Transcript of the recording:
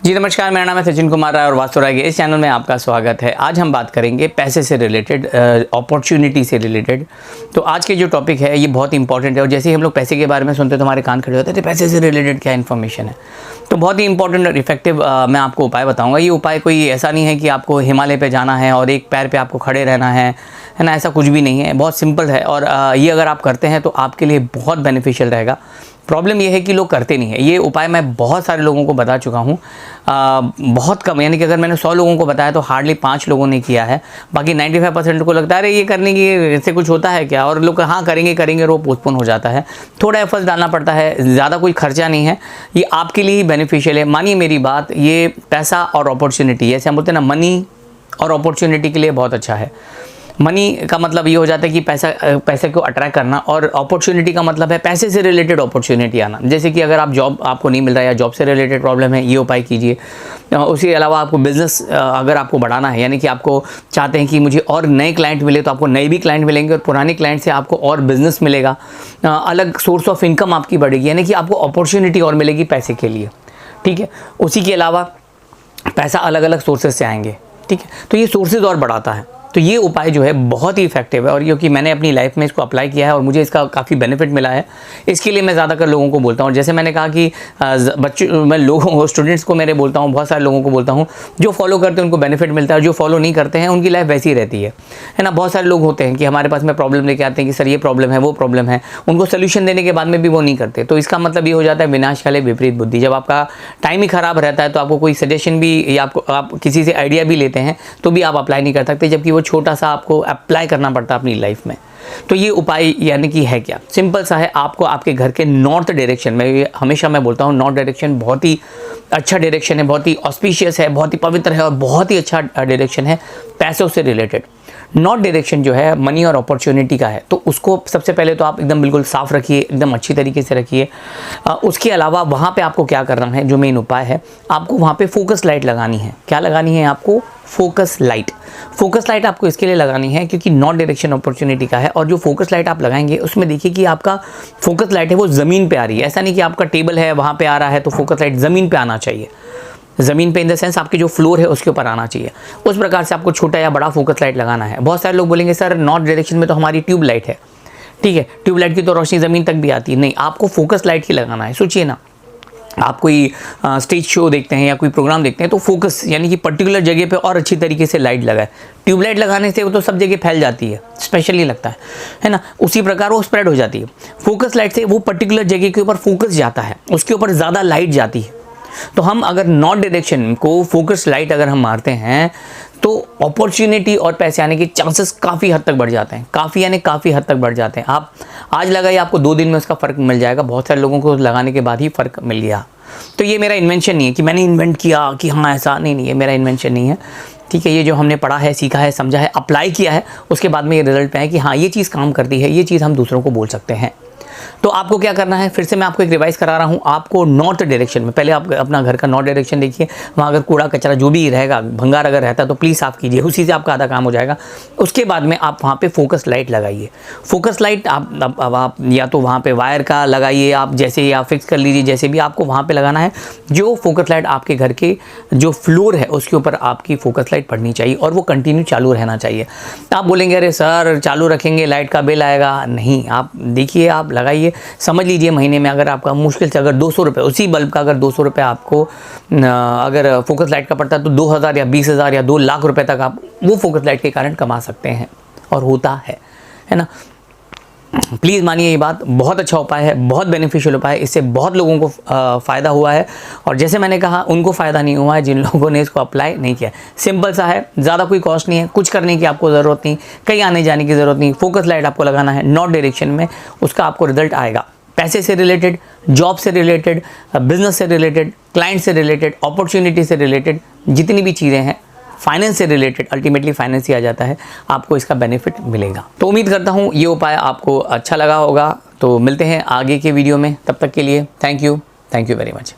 जी नमस्कार, मेरा नाम है सचिन कुमार राय और वास्तु राय के इस चैनल में आपका स्वागत है। आज हम बात करेंगे पैसे से रिलेटेड, अपॉर्चुनिटी से रिलेटेड। तो आज के जो टॉपिक है ये बहुत इंपॉर्टेंट है और जैसे ही हम लोग पैसे के बारे में सुनते हैं तो हमारे कान खड़े होते हैं, पैसे से रिलेटेड क्या इन्फॉर्मेशन है। तो बहुत ही इंपॉर्टेंट और इफेक्टिव मैं आपको उपाय बताऊँगा। ये उपाय कोई ऐसा नहीं है कि आपको हिमालय पर जाना है और एक पैर पर आपको खड़े रहना है ना, ऐसा कुछ भी नहीं है। बहुत सिंपल है और ये अगर आप करते हैं तो आपके लिए बहुत बेनिफिशियल रहेगा। प्रॉब्लम ये है कि लोग करते नहीं है। ये उपाय मैं बहुत सारे लोगों को बता चुका हूँ, बहुत कम, यानी कि अगर मैंने 100 लोगों को बताया तो हार्डली 5 लोगों ने किया है। बाकी 95% को लगता है अरे ये करने की इससे कुछ होता है क्या, और लोग हाँ करेंगे और वो पोस्टपोन हो जाता है। थोड़ा एफर्ट्स डालना पड़ता है, ज़्यादा कोई खर्चा नहीं है, ये आपके लिए ही बेनिफिशियल है। मानिए मेरी बात, ये पैसा और अपॉर्चुनिटी, जैसे हम बोलते हैं ना, मनी और अपॉर्चुनिटी के लिए बहुत अच्छा है। मनी का मतलब ये हो जाता है कि पैसे को अट्रैक्ट करना, और अपॉर्चुनिटी का मतलब है पैसे से रिलेटेड अपॉर्चुनिटी आना। जैसे कि अगर आप जॉब आपको नहीं मिल रहा है या जॉब से रिलेटेड प्रॉब्लम है, ये उपाय कीजिए। उसके अलावा आपको बिज़नेस अगर आपको बढ़ाना है, यानी कि आपको चाहते हैं कि मुझे और नए क्लाइंट मिले, तो आपको नए भी क्लाइंट मिलेंगे और पुराने क्लाइंट से आपको और बिज़नेस मिलेगा, अलग सोर्स ऑफ इनकम आपकी बढ़ेगी, यानी कि आपको अपॉर्चुनिटी और मिलेगी पैसे के लिए। ठीक है, उसी के अलावा पैसा अलग अलग सोर्सेज से आएंगे। ठीक है, तो ये सोर्सेज और बढ़ाता है। तो ये उपाय जो है बहुत ही इफेक्टिव है और क्योंकि मैंने अपनी लाइफ में इसको अप्लाई किया है और मुझे इसका काफ़ी बेनिफिट मिला है, इसके लिए मैं ज़्यादातर लोगों को बोलता हूँ। जैसे मैंने कहा कि बच्चों, मैं लोगों को, स्टूडेंट्स को मेरे बोलता हूँ, बहुत सारे लोगों को बोलता हूँ, जो फॉलो करते हैं उनको बेनिफिट मिलता है, जो फॉलो नहीं करते हैं उनकी लाइफ वैसी ही रहती है ना। बहुत सारे लोग होते हैं कि हमारे पास में प्रॉब्लम लेके आते हैं कि सर ये प्रॉब्लम है, वो प्रॉब्लम है, उनको सोल्यूशन देने के बाद में भी वो नहीं करते। तो इसका मतलब ये हो जाता है विनाशकाले विपरीत बुद्धि। जब आपका टाइम ही खराब रहता है तो आपको कोई सजेशन भी या आप किसी से आइडिया भी लेते हैं तो भी आप अप्लाई नहीं कर सकते, जबकि वो छोटा सा आपको अप्लाई करना पड़ता है अपनी लाइफ में। तो ये उपाय यानी कि है क्या, सिंपल सा है। आपको आपके घर के नॉर्थ डायरेक्शन में, हमेशा मैं बोलता हूँ नॉर्थ डायरेक्शन बहुत ही अच्छा डायरेक्शन है, बहुत ही ऑस्पिशियस है, बहुत ही पवित्र है और बहुत ही अच्छा डायरेक्शन है पैसों से रिलेटेड। नॉर्थ डायरेक्शन जो है मनी और अपॉर्चुनिटी का है, तो उसको सबसे पहले तो आप एकदम बिल्कुल साफ रखिए, एकदम अच्छी तरीके से रखिए। उसके अलावा वहाँ पे आपको क्या करना है, जो मेन उपाय है, आपको वहाँ पे फोकस लाइट लगानी है। क्या लगानी है आपको? Focus light. फोकस लाइट आपको इसके लिए लगानी है क्योंकि नॉर्थ डायरेक्शन अपॉर्चुनिटी का है, और जो फोकस लाइट आप लगाएंगे उसमें देखिए कि आपका फोकस लाइट है वो ज़मीन पे आ रही है। ऐसा नहीं कि आपका टेबल है वहाँ पे आ रहा है, तो फोकस लाइट ज़मीन पे आना चाहिए। ज़मीन पे इन द सेंस आपके जो फ्लोर है उसके ऊपर आना चाहिए। उस प्रकार से आपको छोटा या बड़ा फोकस लाइट लगाना है। बहुत सारे लोग बोलेंगे सर नॉर्थ डायरेक्शन में तो हमारी ट्यूब लाइट है। ठीक है, ट्यूब लाइट की तो रोशनी ज़मीन तक भी आती है। नहीं, आपको फोकस लाइट ही लगाना है। सोचिए ना, आप कोई स्टेज शो देखते हैं या कोई प्रोग्राम देखते हैं तो फोकस यानी कि पर्टिकुलर जगह पे और अच्छी तरीके से लाइट लगाए। ट्यूब लाइट लगाने से वो तो सब जगह फैल जाती है, स्पेशली लगता है ना, उसी प्रकार वो स्प्रेड हो जाती है। फोकस लाइट से वो पर्टिकुलर जगह के ऊपर फोकस जाता है, उसके ऊपर ज़्यादा लाइट जाती है। तो हम अगर नॉर्थ डायरेक्शन को फोकस लाइट अगर हम मारते हैं तो अपॉर्चुनिटी और पैसे आने के चांसेस काफ़ी हद तक बढ़ जाते हैं। काफ़ी यानी काफ़ी हद तक बढ़ जाते हैं। आप आज लगाइए, आपको 2 दिन में उसका फ़र्क मिल जाएगा। बहुत सारे लोगों को लगाने के बाद ही फ़र्क मिल गया। तो ये मेरा इन्वेंशन नहीं है कि मैंने इन्वेंट किया कि हाँ ऐसा, नहीं, ये मेरा इन्वेंशन नहीं है। ठीक है, ये जो हमने पढ़ा है, सीखा है, समझा है, अप्लाई किया है, उसके बाद में ये रिजल्ट पे है कि हाँ ये चीज़ काम करती है, ये चीज़ हम दूसरों को बोल सकते हैं। तो आपको क्या करना है, फिर से मैं आपको एक रिवाइज करा रहा हूँ। आपको नॉर्थ डायरेक्शन में, पहले आप अपना घर का नॉर्थ डायरेक्शन देखिए, वहाँ अगर कूड़ा कचरा जो भी रहेगा, भंगार अगर रहता है तो प्लीज़ साफ़ कीजिए, उसी से आपका आधा काम हो जाएगा। उसके बाद में आप वहाँ पे फोकस लाइट लगाइए। फोकस लाइट आप या तो वहाँ पे वायर का लगाइए, आप जैसे ही आप फिक्स कर लीजिए, जैसे भी आपको वहाँ पे लगाना है। जो फोकस लाइट आपके घर के जो फ्लोर है उसके ऊपर आपकी फोकस लाइट पड़नी चाहिए और वो कंटिन्यू चालू रहना चाहिए। आप बोलेंगे अरे सर चालू रखेंगे लाइट का बिल आएगा। नहीं, आप देखिए, आप लगाइए, समझ लीजिए महीने में अगर आपका मुश्किल से अगर 200 रुपये, उसी बल्ब का अगर 200 रुपये आपको अगर फोकस लाइट का पड़ता है तो 2000 या 20,000 या 2 लाख रुपए तक आप वो फोकस लाइट के कारण कमा सकते हैं, और होता है ना। प्लीज़ मानिए, ये बात बहुत अच्छा उपाय है, बहुत बेनिफिशियल उपाय है। इससे बहुत लोगों को फ़ायदा हुआ है, और जैसे मैंने कहा उनको फ़ायदा नहीं हुआ है जिन लोगों ने इसको अप्लाई नहीं किया। सिंपल सा है, ज़्यादा कोई कॉस्ट नहीं है, कुछ करने की आपको ज़रूरत नहीं, कहीं आने जाने की ज़रूरत नहीं। फोकस लाइट आपको लगाना है नॉर्थ डायरेक्शन में, उसका आपको रिजल्ट आएगा। पैसे से रिलेटेड, जॉब से रिलेटेड, बिजनेस से रिलेटेड, क्लाइंट से रिलेटेड, अपॉर्चुनिटी से रिलेटेड, जितनी भी चीज़ें हैं, फाइनेंस से रिलेटेड, अल्टीमेटली फाइनेंस ही आ जाता है, आपको इसका बेनिफिट मिलेगा। तो उम्मीद करता हूँ ये उपाय आपको अच्छा लगा होगा। तो मिलते हैं आगे के वीडियो में, तब तक के लिए थैंक यू वेरी मच।